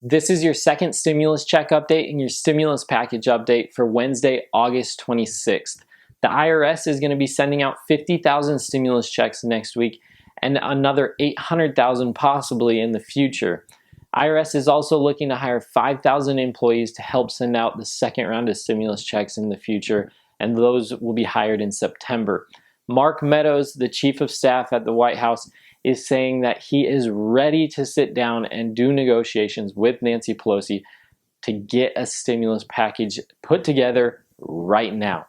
This is your second stimulus check update and your stimulus package update for Wednesday, August 26th. The IRS is going to be sending out 50,000 stimulus checks next week and another 800,000 possibly in the future. IRS is also looking to hire 5,000 employees to help send out the second round of stimulus checks in the future, and those will be hired in September. Mark Meadows, the chief of staff at the White House, is saying that he is ready to sit down and do negotiations with Nancy Pelosi to get a stimulus package put together right now.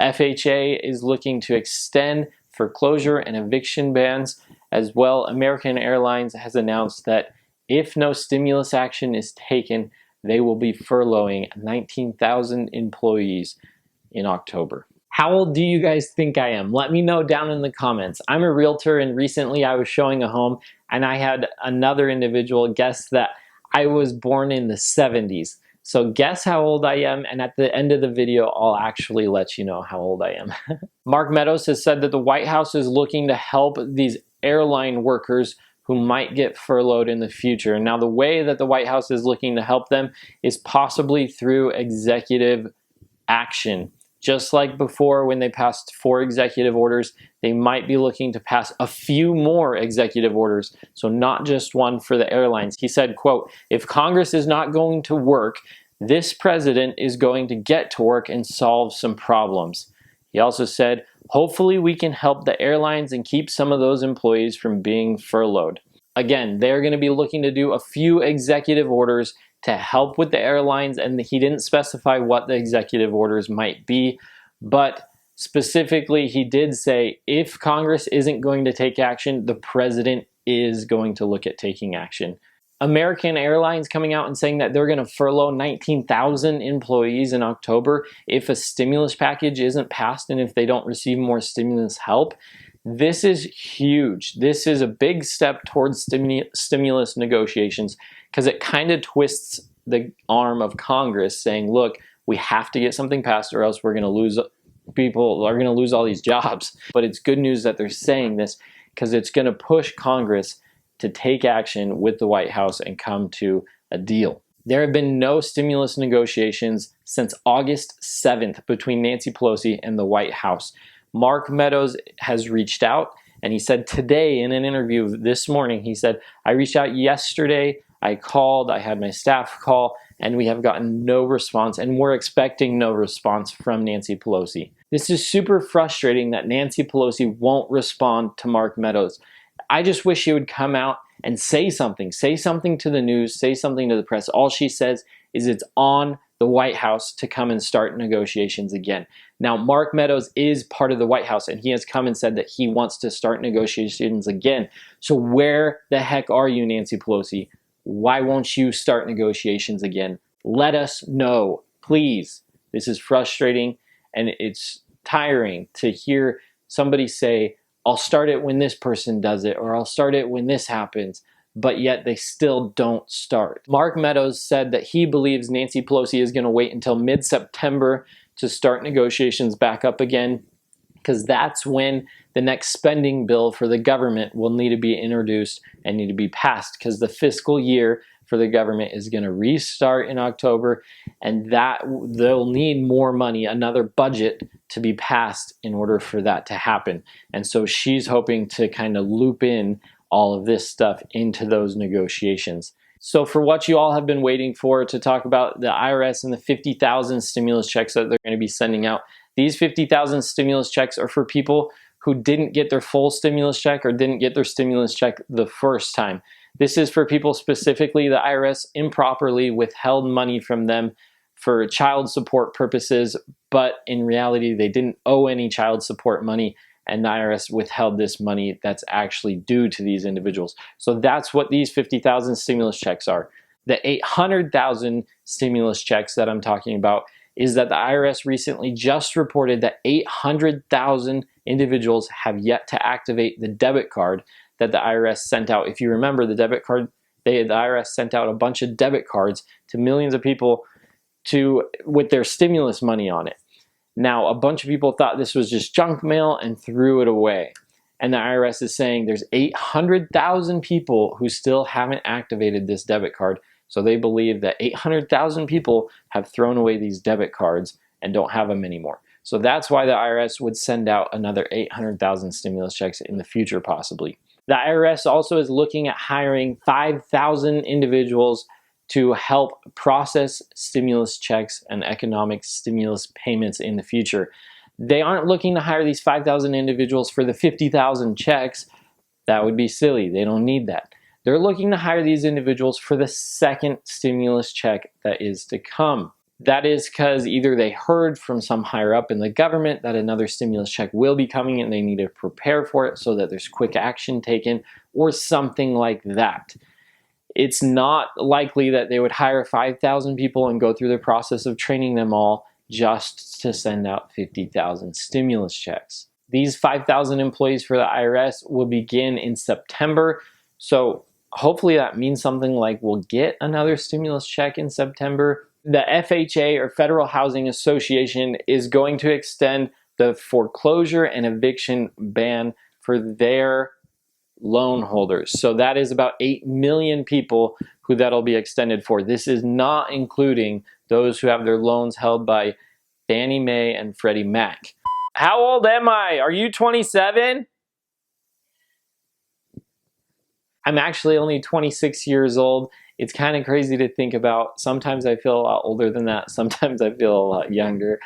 FHA is looking to extend foreclosure and eviction bans as well. American Airlines has announced that if no stimulus action is taken, they will be furloughing 19,000 employees in October. How old do you guys think I am? Let me know down in the comments. I'm a realtor, and recently I was showing a home and I had another individual guess that I was born in the 70s. So guess how old I am, and at the end of the video I'll actually let you know how old I am. Mark Meadows has said that the White House is looking to help these airline workers who might get furloughed in the future. Now, the way that the White House is looking to help them is possibly through executive action. Just like before when they passed 4 executive orders, they might be looking to pass a few more executive orders, so not just one for the airlines. He said, quote, "If Congress is not going to work, this president is going to get to work and solve some problems." He also said, "Hopefully we can help the airlines and keep some of those employees from being furloughed." Again, they're going to be looking to do a few executive orders to help with the airlines, and he didn't specify what the executive orders might be, but specifically he did say if Congress isn't going to take action, the president is going to look at taking action. American Airlines coming out and saying that they're going to furlough 19,000 employees in October if a stimulus package isn't passed and if they don't receive more stimulus help. This is huge. This is a big step towards stimulus negotiations, because it kind of twists the arm of Congress saying, look, we have to get something passed or else we're going to lose people, are going to lose all these jobs. But it's good news that they're saying this, because it's going to push Congress to take action with the White House and come to a deal. There have been no stimulus negotiations since August 7th between Nancy Pelosi and the White House. Mark Meadows has reached out, and he said today in an interview this morning, he said, "I reached out yesterday, I called, I had my staff call, and we have gotten no response, and we're expecting no response from Nancy Pelosi." This is super frustrating that Nancy Pelosi won't respond to Mark Meadows. I just wish she would come out and say something to the news, say something to the press. All she says is it's on the White House to come and start negotiations again. Now, Mark Meadows is part of the White House, and he has come and said that he wants to start negotiations again. So where the heck are you, Nancy Pelosi? Why won't you start negotiations again? Let us know, please. This is frustrating, and it's tiring to hear somebody say, I'll start it when this person does it, or I'll start it when this happens, but yet they still don't start. Mark Meadows said that he believes Nancy Pelosi is going to wait until mid-September to start negotiations back up again, because that's when the next spending bill for the government will need to be introduced and need to be passed, because the fiscal year for the government is going to restart in October, and that they'll need more money, another budget to be passed in order for that to happen. And so she's hoping to kind of loop in all of this stuff into those negotiations. So for what you all have been waiting for, to talk about the IRS and the 50,000 stimulus checks that they're going to be sending out, these 50,000 stimulus checks are for people who didn't get their full stimulus check or didn't get their stimulus check the first time. This is for people specifically the IRS improperly withheld money from them for child support purposes, but in reality they didn't owe any child support money, and the IRS withheld this money that's actually due to these individuals. So that's what these 50,000 stimulus checks are. The 800,000 stimulus checks that I'm talking about is that the IRS recently just reported that 800,000 individuals have yet to activate the debit card that the IRS sent out. If you remember, the debit card, the IRS sent out a bunch of debit cards to millions of people with their stimulus money on it. Now, a bunch of people thought this was just junk mail and threw it away. And the IRS is saying there's 800,000 people who still haven't activated this debit card. So they believe that 800,000 people have thrown away these debit cards and don't have them anymore. So that's why the IRS would send out another 800,000 stimulus checks in the future, possibly. The IRS also is looking at hiring 5,000 individuals to help process stimulus checks and economic stimulus payments in the future. They aren't looking to hire these 5,000 individuals for the 50,000 checks. That would be silly. They don't need that. They're looking to hire these individuals for the second stimulus check that is to come. That is because either they heard from some higher up in the government that another stimulus check will be coming and they need to prepare for it so that there's quick action taken, or something like that. It's not likely that they would hire 5,000 people and go through the process of training them all just to send out 50,000 stimulus checks. These 5,000 employees for the IRS will begin in September, so hopefully that means something like we'll get another stimulus check in September. The FHA, or Federal Housing Association, is going to extend the foreclosure and eviction ban for their loan holders. So that is about 8 million people who that'll be extended for. This is not including those who have their loans held by Fannie Mae and Freddie Mac. How old am I? Are you 27? I'm actually only 26 years old. It's kind of crazy to think about. Sometimes I feel a lot older than that. Sometimes I feel a lot younger.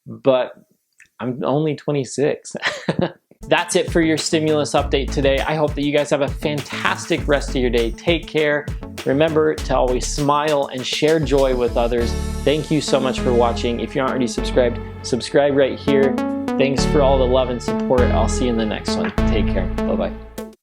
But I'm only 26. That's it for your stimulus update today. I hope that you guys have a fantastic rest of your day. Take care. Remember to always smile and share joy with others. Thank you so much for watching. If you aren't already subscribed, subscribe right here. Thanks for all the love and support. I'll see you in the next one. Take care. Bye-bye.